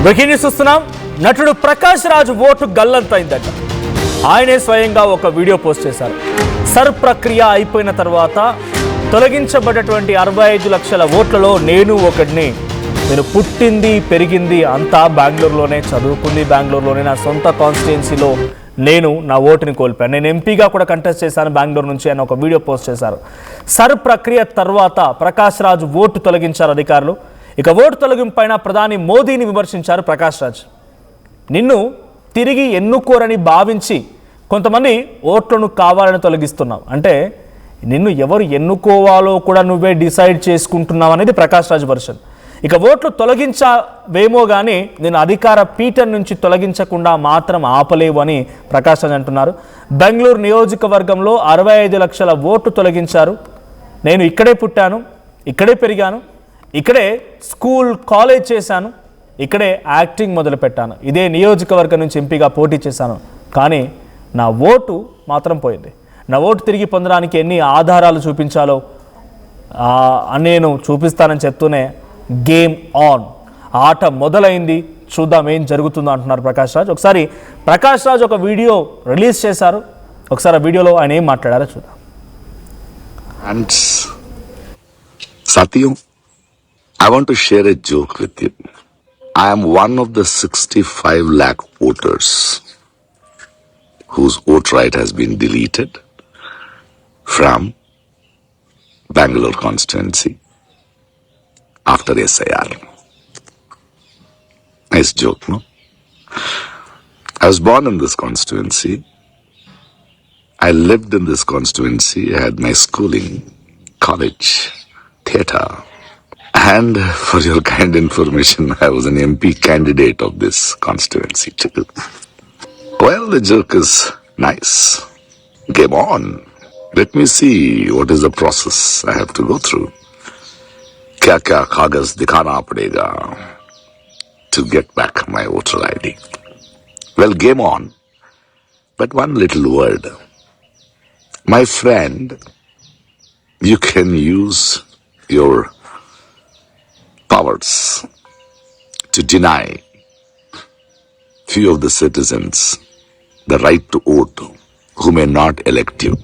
Breaking news చూస్తున్నాం. నటుడు Prakash Raj vote గల్లంతైందట. ఆయనే స్వయంగా ఒక వీడియో పోస్ట్ చేశారు. సర్ ప్రక్రియ అయిపోయిన తర్వాత తొలగించబడ్డటువంటి 65 లక్షల ఓట్లలో నేను ఒకడిని. నేను పుట్టింది పెరిగింది అంతా బెంగళూరులోనే, చదువుకుంది బెంగళూరులోనే, నా సొంత కాన్స్టిట్యుయెన్సీలో నేను నా ఓటుని కోల్పోయాను. నేను ఎంపీగా కూడా కంటెస్ట్ చేశాను బెంగళూరు నుంచి అని ఒక వీడియో పోస్ట్ చేశారు. సర్ ప్రక్రియ తర్వాత ప్రకాష్ రాజ్ ఓటు తొలగించారు అధికారులు. ఇక ఓటు తొలగింపైన ప్రధాని మోదీని విమర్శించారు ప్రకాష్ రాజ్. నిన్ను తిరిగి ఎన్నుకోరని భావించి కొంతమంది ఓట్లను కావాలని తొలగిస్తున్నావు, అంటే నిన్ను ఎవరు ఎన్నుకోవాలో కూడా నువ్వే డిసైడ్ చేసుకుంటున్నావు అనేది ప్రకాష్ రాజ్ వర్షన్. ఇక ఓట్లు తొలగించవేమో కానీ నేను అధికార పీఠం నుంచి తొలగించకుండా మాత్రం ఆపలేవు అని ప్రకాష్ రాజ్ అంటున్నారు. బెంగళూరు నియోజకవర్గంలో 65 లక్షల ఓట్లు తొలగించారు. నేను ఇక్కడే పుట్టాను, ఇక్కడే పెరిగాను, ఇక్కడే స్కూల్ కాలేజ్ చేశాను, ఇక్కడే యాక్టింగ్ మొదలుపెట్టాను, ఇదే నియోజకవర్గం నుంచి ఎంపీగా పోటీ చేశాను, కానీ నా ఓటు మాత్రం పోయింది. నా ఓటు తిరిగి పొందడానికి ఎన్ని ఆధారాలు చూపించాలో నేను చూపిస్తానని చెప్తూనే గేమ్ ఆన్, ఆట మొదలైంది, చూద్దాం ఏం జరుగుతుందో అంటున్నారు ప్రకాష్ రాజ్. ఒకసారి ప్రకాష్ రాజ్ ఒక వీడియో రిలీజ్ చేశారు. ఒకసారి ఆ వీడియోలో ఆయన ఏం మాట్లాడారో చూద్దాం. Satyam, I want to share a joke with you. I am one of the 65 lakh voters whose vote right has been deleted from Bangalore constituency after SIR. Nice joke, no? I was born in this constituency. I lived in this constituency. I had my schooling, college, theatre. And for your kind information, I was an MP candidate of this constituency too. Well, the joke is nice. Game on. Let me see what is the process I have to go through. Kya kagaz dikhana padega to get back my voter ID. Well, game on. But one little word. My friend, you can use your powers to deny few of the citizens the right to vote who may not elect you.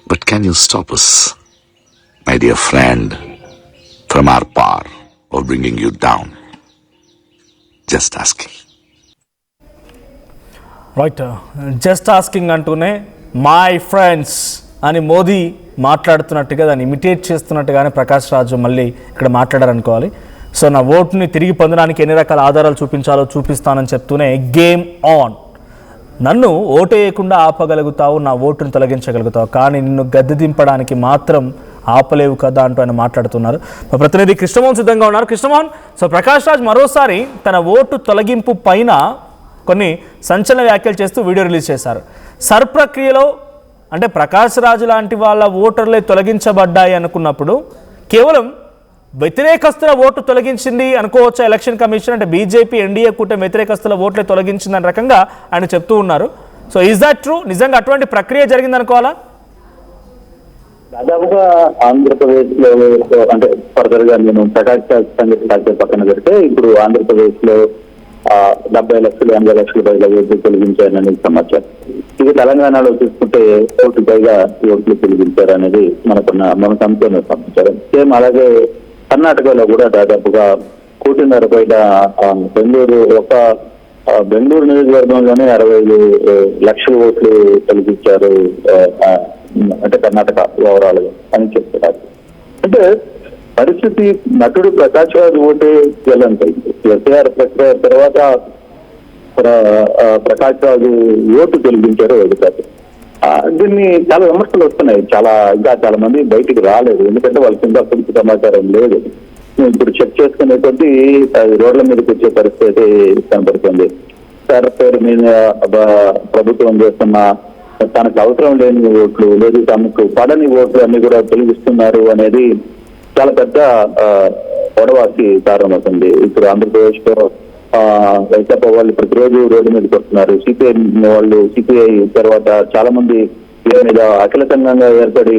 But can you stop us, my dear friend, from our power of bringing you down? Just asking. Right, just asking అంటూనే my friends అని మోదీ మాట్లాడుతున్నట్టుగా దాన్ని imitate చేస్తున్నట్టుగానే Prakash రాజు మళ్ళీ ఇక్కడ మాట్లాడారనుకోవాలి. So నా ఓటుని తిరిగి పొందడానికి ఎన్ని రకాల ఆధారాలు చూపించాలో చూపిస్తానని చెప్తూనే గేమ్ ఆన్. నన్ను ఓటు వేయకుండా ఆపగలుగుతావు, నా ఓటుని తొలగించగలుగుతావు, కానీ నిన్ను గద్దె దింపడానికి మాత్రం ఆపలేవు కదా అంటూ ఆయన మాట్లాడుతున్నారు. మా ప్రతినిధి కృష్ణమోహన్ సిద్ధంగా ఉన్నారు. కృష్ణమోహన్, సో ప్రకాష్ రాజ్ మరోసారి తన ఓటు తొలగింపు పైన కొన్ని సంచలన వ్యాఖ్యలు చేస్తూ వీడియో రిలీజ్ చేశారు. సర్ ప్రక్రియలో అంటే ప్రకాష్ రాజ్ లాంటి వాళ్ళ ఓటర్లే తొలగించబడ్డాయి అనుకున్నప్పుడు కేవలం వ్యతిరేకస్తుల ఓటు తొలగించింది అనుకోవచ్చా ఎలక్షన్ కమిషన్? అంటే బీజేపీ ఎన్డీఏ కూటమి వ్యతిరేకస్తుల ఓట్లే తొలగించిందని రకంగా ఆయన చెప్తూ ఉన్నారు. So is that true? నిజంగా అటువంటి ప్రక్రియ జరిగింది అనుకోవాలా? దాదాపుగా ఆంధ్రప్రదేశ్ లో అంటే ఫర్దర్ గా నేను ప్రకాష్ రాజ్ సంగతి పక్కన పెడితే ఇప్పుడు ఆంధ్రప్రదేశ్ లో 70 లక్షలు 80 లక్షల పైగా ఓట్లు తొలగించారనేది సమాచారం. ఇది తెలంగాణలో చూసుకుంటే 1 కోటి పైగా ఓట్లు తొలగించారు అనేది మన సంస్థ సమాచారం. సేమ్ అలాగే కర్ణాటకలో కూడా దాదాపుగా 1.5 కోటి పైగా బెంగళూరు నియోజకవర్గంలోనే 65 లక్షల ఓట్లు తొలగించారు, అంటే కర్ణాటక ఓవరాల్ గా అని చెప్తున్నారు. అంటే పరిస్థితి నటుడు ప్రకాష్ రాజ్ ఓటే గల్లంతైంది. ఎస్ఐఆర్ ప్రక్రియ తర్వాత ప్రకాష్ రాజు ఓటు తొలగించారు అధికారులు. దీన్ని చాలా విమర్శలు వస్తున్నాయి. ఇంకా చాలా మంది బయటికి రాలేదు, ఎందుకంటే వాళ్ళకి ఇంకా పూర్తి సమాచారం లేదు. ఇప్పుడు చెక్ చేసుకునే కొద్దీ రోడ్ల మీదకి వచ్చే పరిస్థితి కనపడుతుంది. సార్ పేరు మీద ప్రభుత్వం చేస్తున్న తనకు అవసరం లేని ఓట్లు లేదు, తమకు పడని ఓట్లు అన్ని కూడా తొలగిస్తున్నారు అనేది చాలా పెద్ద గొడవకి కారణమవుతుంది. ఇప్పుడు ఆంధ్రప్రదేశ్ లో వైకాపా వాళ్ళు ప్రతిరోజు రోడ్డు మీదకి వస్తున్నారు. సిపిఐ తర్వాత చాలా మంది దీని మీద అఖిల సంఘంగా ఏర్పడి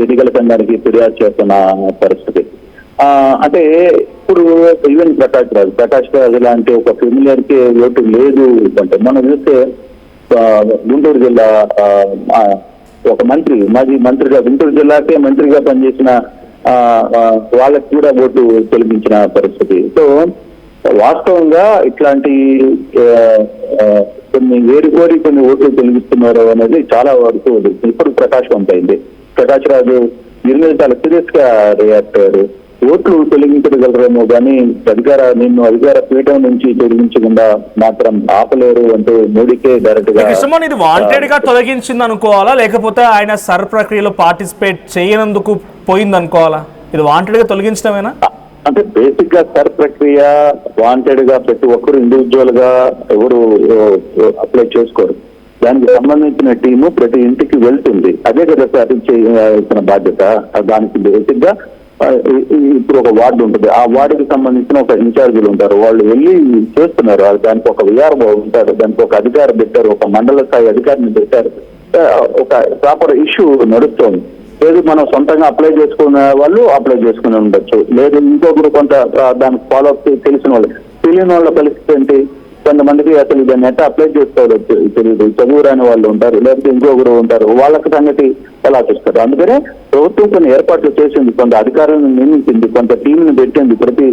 ఎన్నికల సంఘానికి ఫిర్యాదు చేస్తున్న పరిస్థితి. అంటే ఇప్పుడు ఈవెన్ ప్రకాష్ రాజ్ లాంటి ఒక ఫెమిలియర్ కి ఓటు లేదు అంటే మనం చూస్తే గుంటూరు జిల్లా ఒక మాజీ మంత్రిగా గుంటూరు జిల్లాకే మంత్రిగా పనిచేసిన వాళ్ళకి కూడా ఓటు తొలగించిన పరిస్థితి. సో వాస్తవంగా ఇట్లాంటి కొన్ని వేరుకోరి కొన్ని ఓట్లు తొలగిస్తున్నారు అనేది చాలా వరకు ఇప్పుడు ప్రకాశవంతమైంది. ప్రకాష్ రాజు దీని మీద చాలా సీరియస్ గా రియాక్ట్ అయ్యారు. ఓట్లు తొలగించగలరేమో కానీ అధికార పీఠం నుంచి తొలగించకుండా మాత్రం ఆపలేరు అంటూ మోడీకే డైరెక్ట్ గా. ఇది వాంటెడ్ గా తొలగించింది అనుకోవాలా, లేకపోతే ఆయన సర్ ప్రక్రియలో పార్టిసిపేట్ చేయనందుకు పోయింది అనుకోవాలా? ఇది వాంటెడ్ గా తొలగించడమేనా? అంటే బేసిక్ గా సర్ ప్రక్రియ వాంటెడ్ గా ప్రతి ఒక్కరు ఇండివిజువల్ గా ఎవరు అప్లై చేసుకోరు. దానికి సంబంధించిన టీము ప్రతి ఇంటికి వెళ్తుంది. అదే కదా సార్ చేయాల్సిన బాధ్యత. దానికి బేసిక్ గా ఇప్పుడు ఒక వార్డు ఉంటుంది. ఆ వార్డుకి సంబంధించిన ఒక ఇన్ఛార్జీలు ఉంటారు. వాళ్ళు వెళ్ళి చేస్తున్నారు. దానికి ఒక విఆర్ఓ ఉంటారు, దానికి ఒక అధికారి పెట్టారు, ఒక మండల స్థాయి అధికారిని పెట్టారు. ఒక ప్రాపర్ ఇష్యూ నడుస్తోంది. లేదు మనం సొంతంగా అప్లై చేసుకునే వాళ్ళు అప్లై చేసుకుని ఉండొచ్చు, లేదు ఇంకొకరు కొంత దానికి ఫాలో అప్ తెలిసిన వాళ్ళు. తెలియని వాళ్ళ పరిస్థితి ఏంటి? కొంతమందికి అసలు దాన్ని ఎట్లా అప్లై చేసుకోవాలో తెలియదు, చదువు రాని వాళ్ళు ఉంటారు, లేకపోతే ఇంకొకరు ఉంటారు. వాళ్ళకి సంగతి ఎలా చూస్తారు? అందుకనే ప్రభుత్వం కొన్ని ఏర్పాట్లు చేసింది, కొంత అధికారులను నియమించింది, కొంత టీంని పెట్టింది, ప్రతి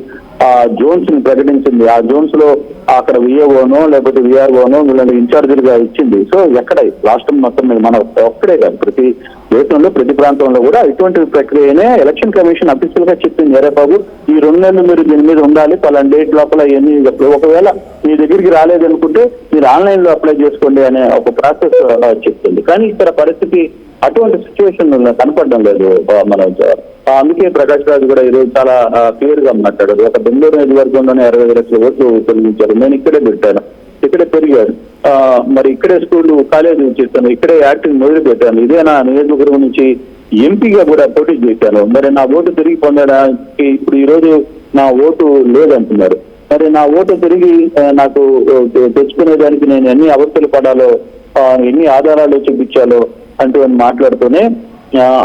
జోన్స్ ని ప్రకటించింది. ఆ జోన్స్ లో అక్కడ విఏఓనో లేకపోతే విఆర్ఓనో వీళ్ళని ఇన్ఛార్జీలుగా ఇచ్చింది. సో ఎక్కడ రాష్ట్రం మొత్తం మీద మన ఒక్కడే కాదు, ప్రతి దేశంలో ప్రతి ప్రాంతంలో కూడా ఇటువంటి ప్రక్రియనే ఎలక్షన్ కమిషన్ అఫీషియల్ గా చెప్పింది. అరే బాబు, ఈ 2 నెలలు మీరు దీని మీద ఉండాలి, పలానా డేట్ లోపల ఇవన్నీ. ఒకవేళ మీ దగ్గరికి రాలేదనుకుంటే మీరు ఆన్లైన్ లో అప్లై చేసుకోండి అనే ఒక ప్రాసెస్ చెప్తుంది. కానీ ఇక్కడ పరిస్థితి అటువంటి సిచ్యువేషన్ కనపడడం లేదు మనం. అందుకే ప్రకాష్ రాజు కూడా ఈరోజు చాలా క్లియర్ గా మాట్లాడారు. ఒక బెంగళూరు నియోజకవర్గంలోనే 60 లక్షల ఓట్లు తొలగించారు. నేను ఇక్కడే పెట్టాను, ఇక్కడే పెరిగాను, మరి ఇక్కడే స్కూల్ కాలేజీ చేశాను, ఇక్కడే యాక్టింగ్ మొదలు పెట్టాను, ఇదే నా నియోజకవర్గం నుంచి ఎంపీగా కూడా పోటీ చేశాను. మరి నా ఓటు తిరిగి పొందడానికి ఇప్పుడు ఈ రోజు నా ఓటు లేదంటున్నారు. మరి నా ఓటు తిరిగి నాకు తెచ్చుకునేదానికి నేను ఎన్ని అవస్థలు పడాలో, ఎన్ని ఆధారాలు చూపించాలో అంటూ మాట్లాడుతూనే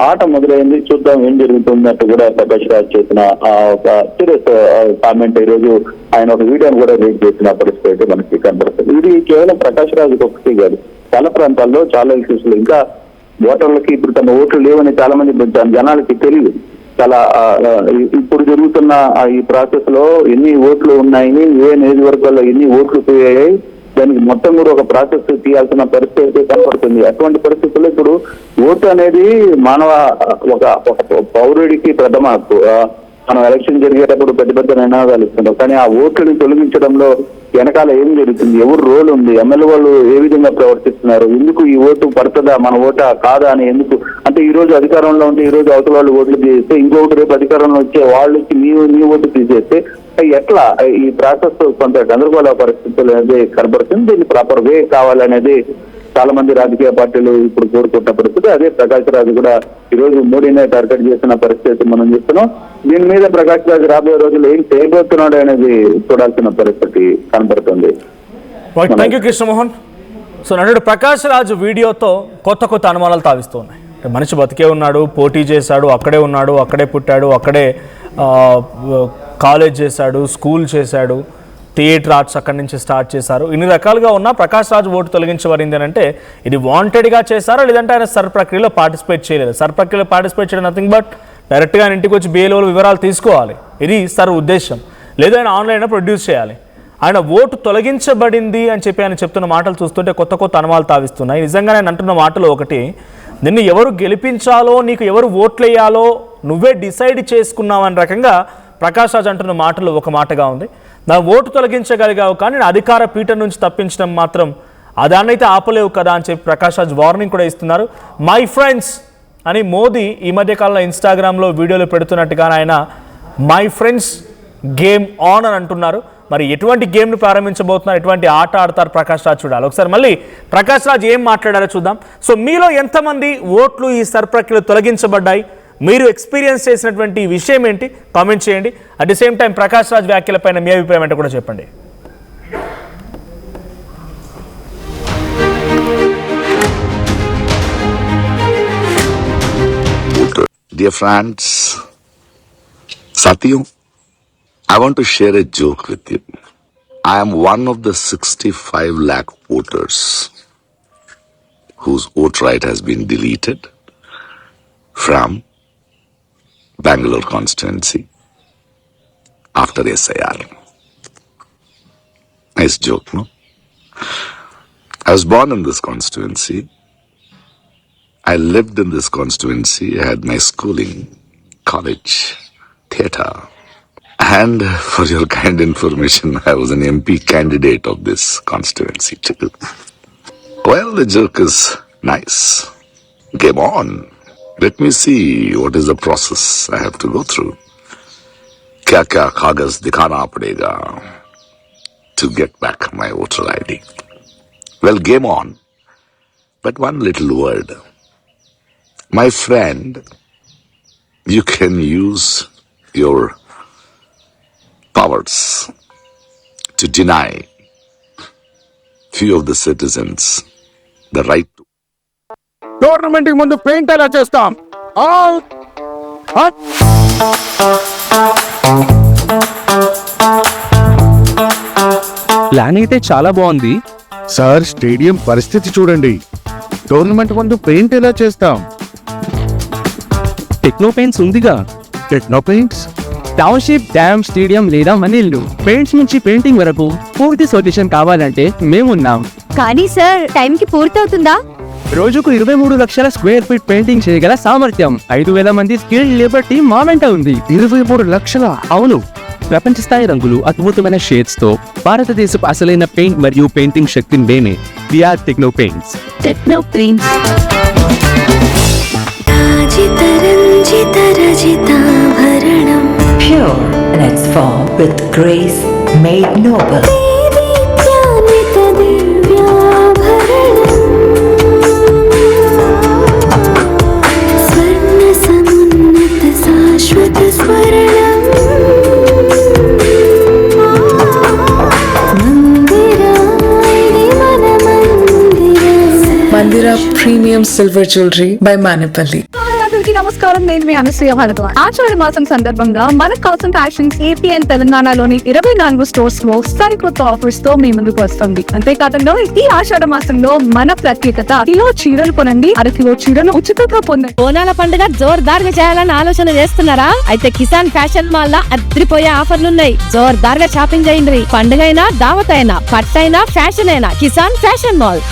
ఆట మొదలైంది. చూద్దాం ఏం జరుగుతున్నట్టు కూడా ప్రకాష్ రాజ్ చేసిన ఒక సీరియస్ కామెంట్. ఈ రోజు ఆయన ఒక వీడియోని కూడా రిలీజ్ చేసిన పరిస్థితి మనకి కనబడుతుంది. ఇది కేవలం ప్రకాష్ రాజ్ ఒకటి కాదు, చాలా ప్రాంతాల్లో చాలా ఇష్యూస్ లో ఇంకా ఓటర్లకి ఇప్పుడు తమ ఓట్లు లేవని చాలా మంది జనాలకి తెలియదు. చాలా ఇప్పుడు జరుగుతున్న ఈ ప్రాసెస్ లో ఎన్ని ఓట్లు ఉన్నాయి, ఏ నియోజకవర్గాల్లో ఎన్ని ఓట్లు పోయాయి, దానికి మొత్తం కూడా ఒక ప్రాసెస్ తీయాల్సిన పరిస్థితి కనపడుతుంది. అటువంటి పరిస్థితుల్లో ఇప్పుడు ఓటు అనేది మానవ ఒక పౌరుడికి ప్రథమ హక్కు. మనం ఎలక్షన్ జరిగేటప్పుడు పెద్ద పెద్ద నినాదాలు ఇస్తున్నాం, కానీ ఆ ఓట్లని తొలగించడంలో వెనకాల ఏం జరుగుతుంది, ఎవరు రోల్ ఉంది, ఎమ్మెల్యేలు ఏ విధంగా ప్రవర్తిస్తున్నారు, ఎందుకు ఈ ఓటు పడుతుందా మన ఓటా కాదా అని ఎందుకు అంటే ఈ రోజు అధికారంలో ఉంటే ఈ రోజు అవతల వాళ్ళు ఓట్లు తీసేస్తే ఇంకొకటి రేపు అధికారంలో వచ్చే వాళ్ళకి నీ ఓటు తీసేస్తే ఎట్లా ఈ ప్రాసెస్ కొంత గందరగోళ పరిస్థితులు అనేది కనబడుతుంది. దీన్ని ప్రాపర్ వే కావాలనేది చాలా మంది రాజకీయ పార్టీలు ఇప్పుడు కోరుకుంటున్న పరిస్థితి. అదే ప్రకాష్ రాజు కూడా ఈ రోజు మోడీనే టార్గెట్ చేసిన పరిస్థితి మనం చూస్తున్నాం. దీని మీద ప్రకాష్ రాజు రాబోయే రోజుల్లో ఏం చేయబోతున్నాడు అనేది చూడాల్సిన పరిస్థితి కనబడుతుంది. Thank you Krishnamohan. సో నటుడు ప్రకాష్ రాజు వీడియోతో కొత్త అనుమానాలు తావిస్తున్నాయి. మనిషి బతికే ఉన్నాడు, పోటీ చేశాడు, అక్కడే ఉన్నాడు, అక్కడే పుట్టాడు, అక్కడే కాలేజ్ చేశాడు, స్కూల్ చేశాడు, థియేటర్ ఆర్ట్స్ అక్కడి నుంచి స్టార్ట్ చేశారు. ఇన్ని రకాలుగా ఉన్న ప్రకాష్ రాజు ఓటు తొలగించబడింది అని అంటే ఇది వాంటెడ్గా చేశారా, లేదంటే ఆయన సర్ ప్రక్రియలో పార్టిసిపేట్ చేయలేదు? సర్ ప్రక్రియలో పార్టిసిపేట్ చేయడం నథింగ్ బట్ డైరెక్ట్గా ఆయన ఇంటికి వచ్చి BLO వివరాలు తీసుకోవాలి, ఇది సర్ ఉద్దేశం. లేదా ఆయన ఆన్లైన్లో ప్రొడ్యూస్ చేయాలి. ఆయన ఓటు తొలగించబడింది అని చెప్పి ఆయన చెప్తున్న మాటలు చూస్తుంటే కొత్త అనుమానాలు తావిస్తున్నాయి. నిజంగా ఆయన అంటున్న మాటలు ఒకటి, నిన్ను ఎవరు గెలిపించాలో, నీకు ఎవరు ఓట్లు వేయాలో నువ్వే డిసైడ్ చేసుకున్నావు అనే రకంగా ప్రకాష్ రాజ్ అంటున్న మాటలు ఒక మాటగా ఉంది. నా ఓటు తొలగించగలిగావు కానీ నేను అధికార పీఠం నుంచి తప్పించడం మాత్రం అదాన్నైతే ఆపలేవు కదా అని చెప్పి ప్రకాష్ రాజ్ వార్నింగ్ కూడా ఇస్తున్నారు. మై ఫ్రెండ్స్ అని మోదీ ఈ మధ్యకాలంలో ఇన్స్టాగ్రామ్లో వీడియోలు పెడుతున్నట్టుగా ఆయన మై ఫ్రెండ్స్ గేమ్ ఆన్ అని అంటున్నారు. మరి ఎటువంటి గేమ్ను ప్రారంభించబోతున్నారు, ఎటువంటి ఆట ఆడతారు ప్రకాష్ రాజ్ చూడాలి. ఒకసారి మళ్ళీ ప్రకాష్ రాజ్ ఏం మాట్లాడారో చూద్దాం. సో మీలో ఎంతమంది ఓట్లు ఈ సర్ ప్రక్రియలో తొలగించబడ్డాయి, మీరు ఎక్స్పీరియన్స్ చేసినటువంటి విషయం ఏంటి కామెంట్ చేయండి. At the same time Prakash Raj వ్యాఖ్యలపైన మీ అభిప్రాయం ఏంటో కూడా చెప్పండి. Dear friends, साथियों, I want to share a joke with you. I am one of the 65 lakh voters whose vote right has been deleted from Bangalore constituency after SIR. Nice joke, no? I was born in this constituency. I lived in this constituency. I had my schooling, college, theatre. And for your kind information, I was an MP candidate of this constituency too. Well, the joke is nice. Game on. Let me see what is the process I have to go through. क्या क्या कागज दिखाना पड़ेगा to get back my voter ID. Well, game on. But one little word. My friend, you can use your powers to deny few of the citizens the right to. Tournament కి ముందు paint ఎలా చేస్తాం? Plan అయితే చాలా బాగుంది. Sir, stadium పరిస్థితి చూడండి. Tournament ముందు పెయింట్ ఎలా చేస్తాం? టెక్నో పెయింట్స్ ఉందిగా. Techno paints. Township, dam, stadium లేదా మనీళ్లు, పెయింట్స్ నుంచి పెయింటింగ్ వరకు పూర్తి సొల్యూషన్ కావాలంటే మేమున్నాం. కానీ సార్, టైంకి పూర్తవుతుందా? రోజుకు 23 లక్షల స్క్వేర్ ఫీట్ పెయింటింగ్ చేయగల సామర్థ్యం, 5,000 మంది స్కిల్డ్ లేబర్ టీం మా వెంట ఉంది. 23 లక్షల? అవును. ప్రపంచ స్థాయి రంగులు, అద్భుతమైన షేడ్స్ తో భారతదేశపు అసలైన పెయింట్ మరియు పెయింటింగ్ శక్తిని నేనే VR techno paints. Techno paints. Pure in its form with grace made noble. Mandira Premium Silver Jewelry by Manipali. నమస్కారం, నేను మీ అనసూయ భరద్వాజ్. ఆషాఢ మాసం సందర్భంగా మన కాసం ఫ్యాషన్స్ ఏపీ అండ్ తెలంగాణలోని 24 స్టోర్స్ లో సరికొత్త ఆఫర్స్ తో మీ ముందుకు వస్తుంది. అంతేకాకుండా ఈ ఆషాఢ మాసంలో మన ప్రత్యేకత, కిలో చీరలు కొనండి, అరకిలో చీరలు ఉచితంగా పొందండి. బోనాల పండుగ జోర్దార్గా చేయాలని ఆలోచన చేస్తున్నారా? అయితే కిసాన్ ఫ్యాషన్ మాల్ లో అద్రిపోయే ఆఫర్లున్నాయి. జోర్దార్గా షాపింగ్ చేయండి. పండుగ అయినా, దావత్ అయినా, పట్టు అయినా, ఫ్యాషన్ అయినా కిసాన్ ఫ్యాషన్ మాల్.